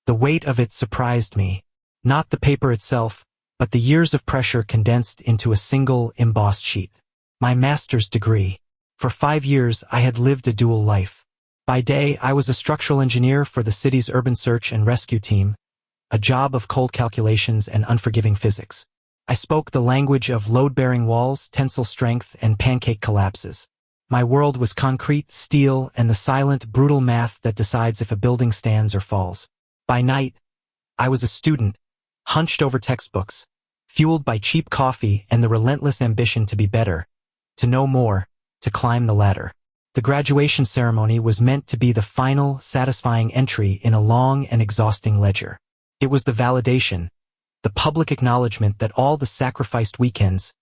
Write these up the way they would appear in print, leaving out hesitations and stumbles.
The weight of it surprised me. Not the paper itself, but the years of pressure condensed into a single embossed sheet. My master's degree. For 5 years, I had lived a dual life. By day, I was a structural engineer for the city's urban search and rescue team, a job of cold calculations and unforgiving physics. I spoke the language of load-bearing walls, tensile strength, and pancake collapses. My world was concrete, steel, and the silent, brutal math that decides if a building stands or falls. By night, I was a student, hunched over textbooks, fueled by cheap coffee and the relentless ambition to be better, to know more, to climb the ladder. The graduation ceremony was meant to be the final, satisfying entry in a long and exhausting ledger. It was the validation, the public acknowledgement that all the sacrificed weekends,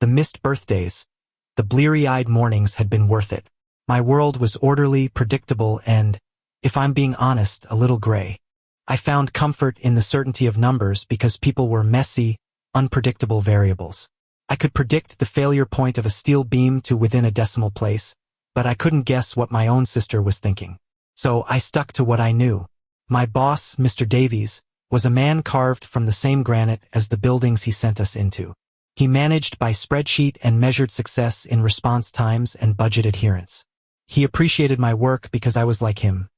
the missed birthdays, the bleary-eyed mornings had been worth it. My world was orderly, predictable, and, if I'm being honest, a little gray. I found comfort in the certainty of numbers because people were messy, unpredictable variables. I could predict the failure point of a steel beam to within a decimal place, but I couldn't guess what my own sister was thinking. So I stuck to what I knew. My boss, Mr. Davies, was a man carved from the same granite as the buildings he sent us into. He managed by spreadsheet and measured success in response times and budget adherence. He appreciated my work because I was like him.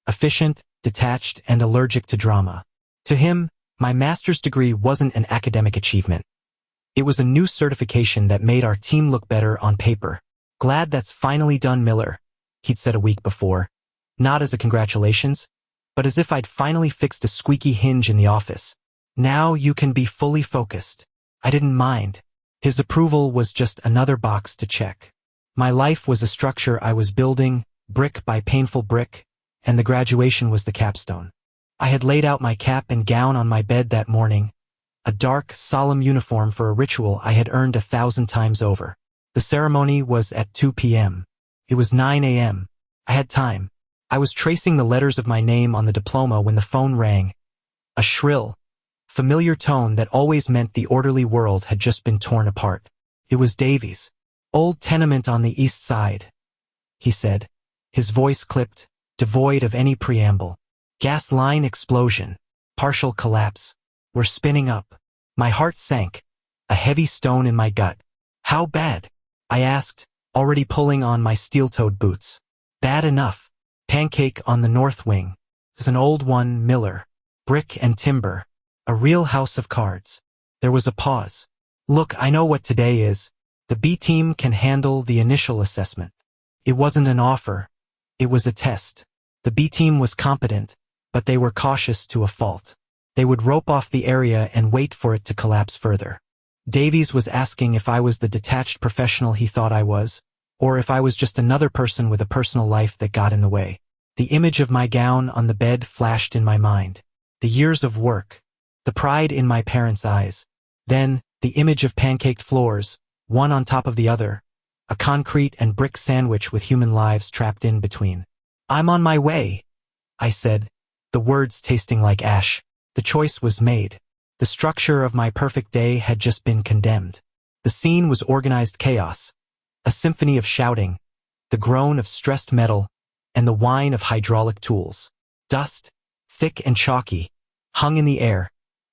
Efficient, detached, and allergic to drama. To him, my master's degree wasn't an academic achievement. It was a new certification that made our team look better on paper. "Glad that's finally done, Miller," he'd said a week before. Not as a congratulations, but as if I'd finally fixed a squeaky hinge in the office. "Now you can be fully focused." I didn't mind. His approval was just another box to check. My life was a structure I was building, brick by painful brick, and the graduation was the capstone. I had laid out my cap and gown on my bed that morning, a dark, solemn uniform for a ritual I had earned 1,000 times over. The ceremony was at 2 p.m. It was 9 a.m. I had time. I was tracing the letters of my name on the diploma when the phone rang. A shrill, familiar tone that always meant the orderly world had just been torn apart. It was Davies. "Old tenement on the east side," he said. His voice clipped, devoid of any preamble. "Gas line explosion. Partial collapse. We're spinning up." My heart sank, a heavy stone in my gut. "How bad?" I asked, already pulling on my steel-toed boots. "Bad enough. Pancake on the north wing. It's an old one, Miller. Brick and timber. A real house of cards." There was a pause. "Look, I know what today is. The B team can handle the initial assessment." It wasn't an offer. It was a test. The B team was competent, but they were cautious to a fault. They would rope off the area and wait for it to collapse further. Davies was asking if I was the detached professional he thought I was, or if I was just another person with a personal life that got in the way. The image of my gown on the bed flashed in my mind. The years of work. The pride in my parents' eyes. Then, the image of pancaked floors, one on top of the other, a concrete and brick sandwich with human lives trapped in between. "I'm on my way," I said, the words tasting like ash. The choice was made. The structure of my perfect day had just been condemned. The scene was organized chaos, a symphony of shouting, the groan of stressed metal, and the whine of hydraulic tools. Dust, thick and chalky, hung in the air,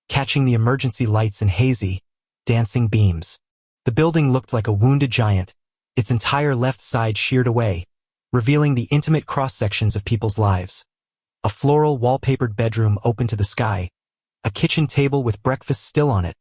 catching the emergency lights in hazy, dancing beams. The building looked like a wounded giant, its entire left side sheared away, revealing the intimate cross-sections of people's lives. A floral wallpapered bedroom open to the sky, a kitchen table with breakfast still on it,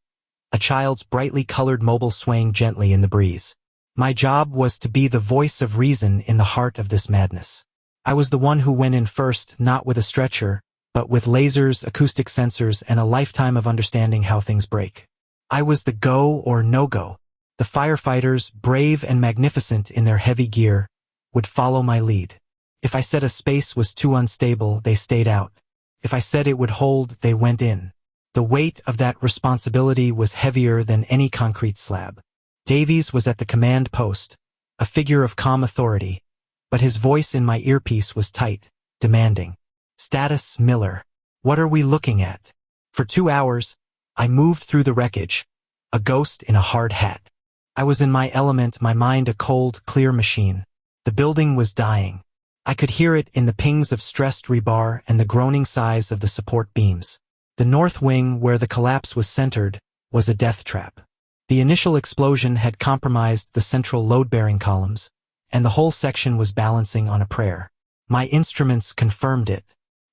a child's brightly colored mobile swaying gently in the breeze. My job was to be the voice of reason in the heart of this madness. I was the one who went in first, not with a stretcher, but with lasers, acoustic sensors, and a lifetime of understanding how things break. I was the go or no-go. The firefighters, brave and magnificent in their heavy gear, would follow my lead. If I said a space was too unstable, they stayed out. If I said it would hold, they went in. The weight of that responsibility was heavier than any concrete slab. Davies was at the command post, a figure of calm authority, but his voice in my earpiece was tight, demanding. "Status, Miller. What are we looking at?" For 2 hours, I moved through the wreckage, a ghost in a hard hat. I was in my element, my mind a cold, clear machine. The building was dying. I could hear it in the pings of stressed rebar and the groaning sighs of the support beams. The north wing, where the collapse was centered, was a death trap. The initial explosion had compromised the central load-bearing columns, and the whole section was balancing on a prayer. My instruments confirmed it.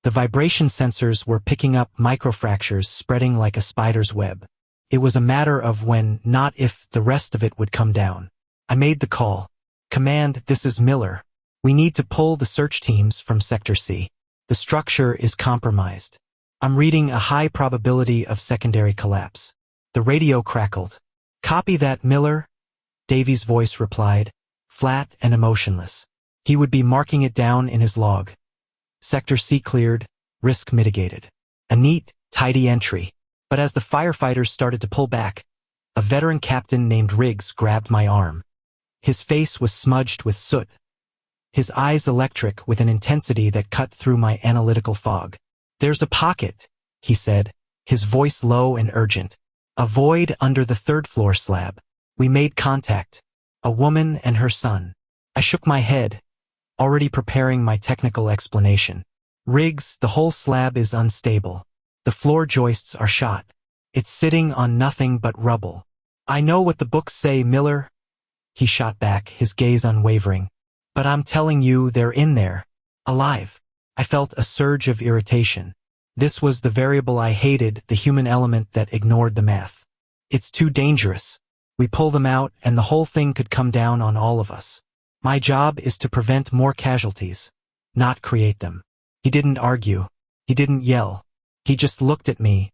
The vibration sensors were picking up microfractures spreading like a spider's web. It was a matter of when, not if, the rest of it would come down. I made the call. Command, this is Miller. We need to pull the search teams from Sector C. The structure is compromised. I'm reading a high probability of secondary collapse. The radio crackled. Copy that, Miller? Davy's voice replied, flat and emotionless. He would be marking it down in his log. Sector C cleared, risk mitigated. A neat, tidy entry. But as the firefighters started to pull back, a veteran captain named Riggs grabbed my arm. His face was smudged with soot. His eyes electric with an intensity that cut through my analytical fog. There's a pocket, he said, his voice low and urgent. A void under the third-floor slab. We made contact. A woman and her son. I shook my head, already preparing my technical explanation. Riggs, the whole slab is unstable. The floor joists are shot. It's sitting on nothing but rubble. I know what the books say, Miller. He shot back, his gaze unwavering. But I'm telling you, they're in there. Alive. I felt a surge of irritation. This was the variable I hated, the human element that ignored the math. It's too dangerous. We pull them out and the whole thing could come down on all of us. My job is to prevent more casualties, not create them. He didn't argue. He didn't yell. He just looked at me,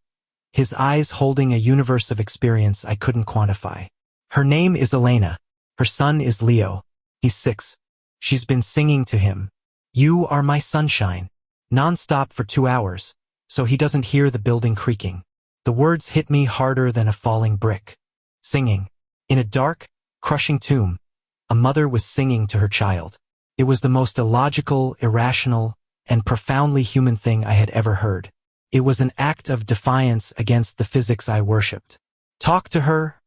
his eyes holding a universe of experience I couldn't quantify. Her name is Elena. Her son is Leo. He's 6. She's been singing to him. You are my sunshine. Non-stop for 2 hours, so he doesn't hear the building creaking. The words hit me harder than a falling brick. Singing. In a dark, crushing tomb, a mother was singing to her child. It was the most illogical, irrational, and profoundly human thing I had ever heard. It was an act of defiance against the physics I worshipped. Talk to her,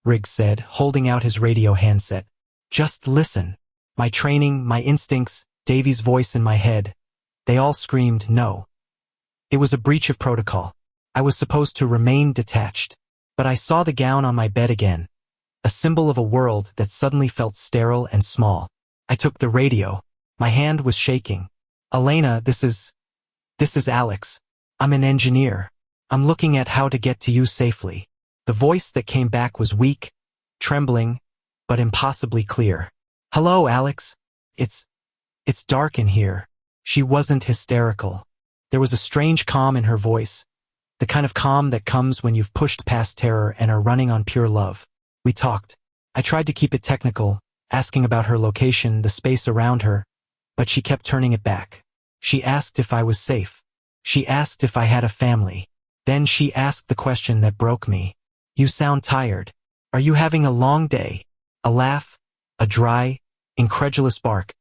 Riggs said, holding out his radio handset. Just listen. My training, my instincts, Davy's voice in my head, they all screamed no. It was a breach of protocol. I was supposed to remain detached. But I saw the gown on my bed again, a symbol of a world that suddenly felt sterile and small. I took the radio. My hand was shaking. Elena, this is Alex. I'm an engineer. I'm looking at how to get to you safely. The voice that came back was weak, trembling, but impossibly clear. Hello, Alex. It's dark in here. She wasn't hysterical. There was a strange calm in her voice, the kind of calm that comes when you've pushed past terror and are running on pure love. We talked. I tried to keep it technical, asking about her location, the space around her, but she kept turning it back. She asked if I was safe. She asked if I had a family. Then she asked the question that broke me. You sound tired. Are you having a long day? A laugh, a dry, incredulous bark,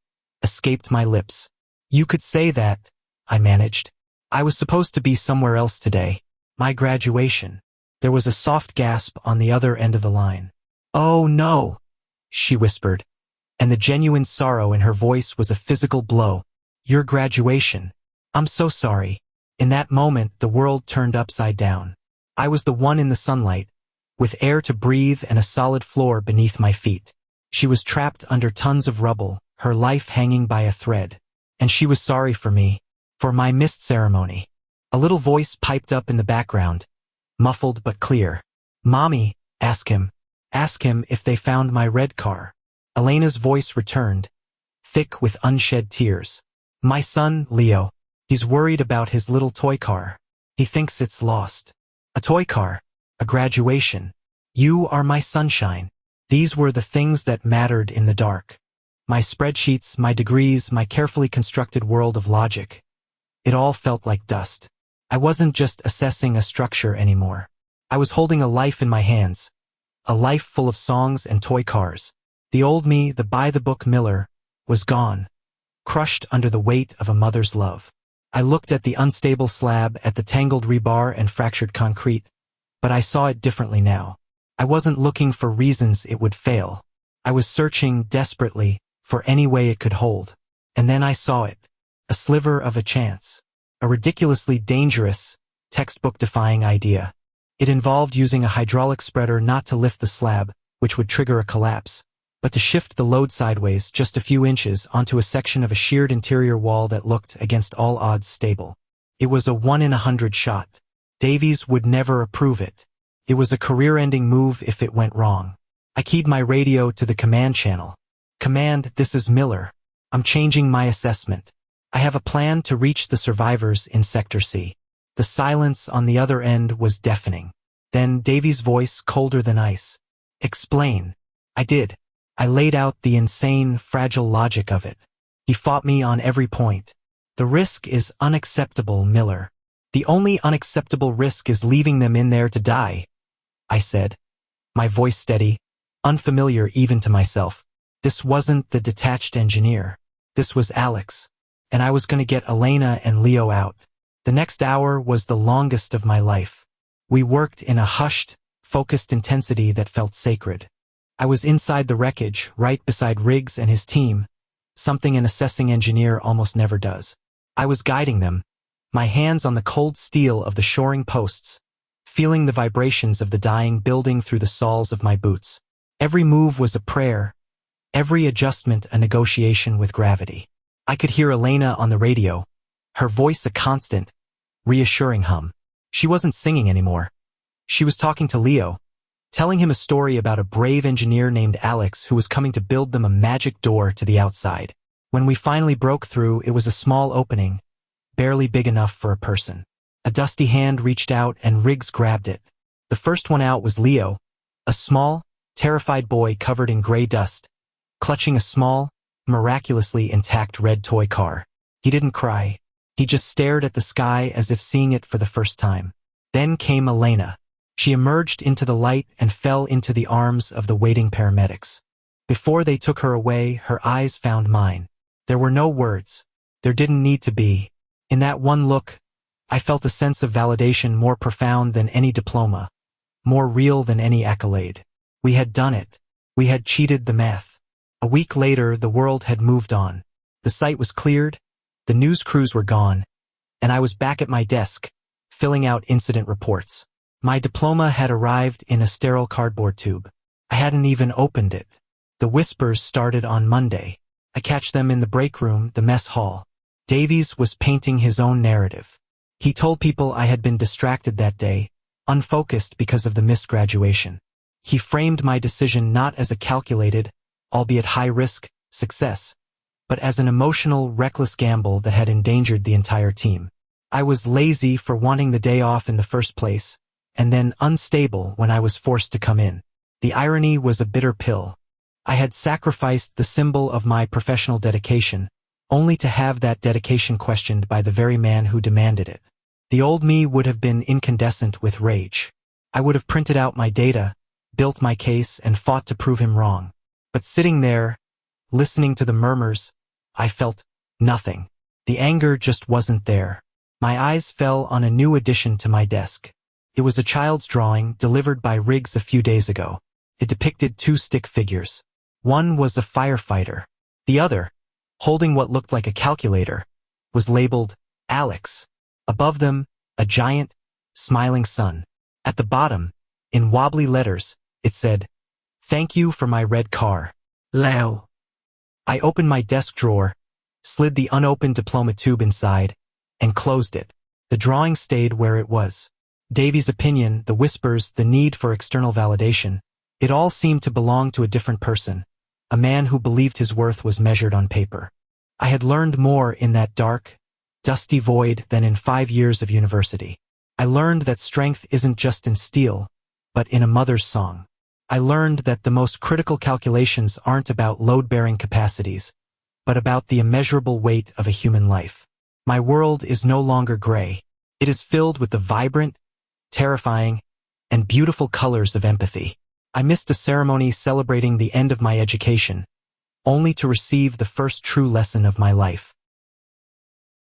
escaped my lips. You could say that, I managed. I was supposed to be somewhere else today. My graduation. There was a soft gasp on the other end of the line. Oh no, she whispered, and the genuine sorrow in her voice was a physical blow. Your graduation. I'm so sorry. In that moment, the world turned upside down. I was the one in the sunlight, with air to breathe and a solid floor beneath my feet. She was trapped under tons of rubble, her life hanging by a thread. And she was sorry for me, for my missed ceremony. A little voice piped up in the background, muffled but clear. Mommy, ask him if they found my red car. Elena's voice returned, thick with unshed tears. My son, Leo. He's worried about his little toy car. He thinks it's lost. A toy car. A graduation. You are my sunshine. These were the things that mattered in the dark. My spreadsheets, my degrees, my carefully constructed world of logic. It all felt like dust. I wasn't just assessing a structure anymore. I was holding a life in my hands. A life full of songs and toy cars. The old me, the by-the-book Miller, was gone, crushed under the weight of a mother's love. I looked at the unstable slab, at the tangled rebar and fractured concrete, but I saw it differently now. I wasn't looking for reasons it would fail. I was searching desperately for any way it could hold. And then I saw it. A sliver of a chance. A ridiculously dangerous, textbook-defying idea. It involved using a hydraulic spreader not to lift the slab, which would trigger a collapse, but to shift the load sideways just a few inches onto a section of a sheared interior wall that looked, against all odds, stable. It was a 1 in 100 shot. Davies would never approve it. It was a career-ending move if it went wrong. I keyed my radio to the command channel. "Command, this is Miller. I'm changing my assessment. I have a plan to reach the survivors in Sector C." The silence on the other end was deafening. Then Davies' voice, colder than ice. "Explain." I did. I laid out the insane, fragile logic of it. He fought me on every point. "The risk is unacceptable, Miller. The only unacceptable risk is leaving them in there to die," I said, my voice steady, unfamiliar even to myself. This wasn't the detached engineer. This was Alex. And I was going to get Elena and Leo out. The next hour was the longest of my life. We worked in a hushed, focused intensity that felt sacred. I was inside the wreckage, right beside Riggs and his team, something an assessing engineer almost never does. I was guiding them, my hands on the cold steel of the shoring posts, feeling the vibrations of the dying building through the soles of my boots. Every move was a prayer, every adjustment a negotiation with gravity. I could hear Elena on the radio, her voice a constant, reassuring hum. She wasn't singing anymore. She was talking to Leo, telling him a story about a brave engineer named Alex who was coming to build them a magic door to the outside. When we finally broke through, it was a small opening, barely big enough for a person. A dusty hand reached out and Riggs grabbed it. The first one out was Leo, a small, terrified boy covered in gray dust, clutching a small, miraculously intact red toy car. He didn't cry. He just stared at the sky as if seeing it for the first time. Then came Elena. She emerged into the light and fell into the arms of the waiting paramedics. Before they took her away, her eyes found mine. There were no words. There didn't need to be. In that one look, I felt a sense of validation more profound than any diploma, more real than any accolade. We had done it. We had cheated the math. A week later, the world had moved on. The site was cleared, the news crews were gone, and I was back at my desk, filling out incident reports. My diploma had arrived in a sterile cardboard tube. I hadn't even opened it. The whispers started on Monday. I catch them in the break room, the mess hall. Davies was painting his own narrative. He told people I had been distracted that day, unfocused because of the missed graduation. He framed my decision not as a calculated, albeit high-risk, success, but as an emotional, reckless gamble that had endangered the entire team. I was lazy for wanting the day off in the first place, and then unstable when I was forced to come in. The irony was a bitter pill. I had sacrificed the symbol of my professional dedication, only to have that dedication questioned by the very man who demanded it. The old me would have been incandescent with rage. I would have printed out my data, built my case, and fought to prove him wrong. But sitting there, listening to the murmurs, I felt nothing. The anger just wasn't there. My eyes fell on a new addition to my desk. It was a child's drawing delivered by Riggs a few days ago. It depicted two stick figures. One was a firefighter. The other, holding what looked like a calculator, was labeled Alex. Above them, a giant, smiling sun. At the bottom, in wobbly letters, it said, "Thank you for my red car, Leo." I opened my desk drawer, slid the unopened diploma tube inside, and closed it. The drawing stayed where it was. Davies' opinion, the whispers, the need for external validation, it all seemed to belong to a different person, a man who believed his worth was measured on paper. I had learned more in that dark, dusty void than in 5 years of university. I learned that strength isn't just in steel, but in a mother's song. I learned that the most critical calculations aren't about load-bearing capacities, but about the immeasurable weight of a human life. My world is no longer gray. It is filled with the vibrant, terrifying, and beautiful colors of empathy. I missed a ceremony celebrating the end of my education, only to receive the first true lesson of my life.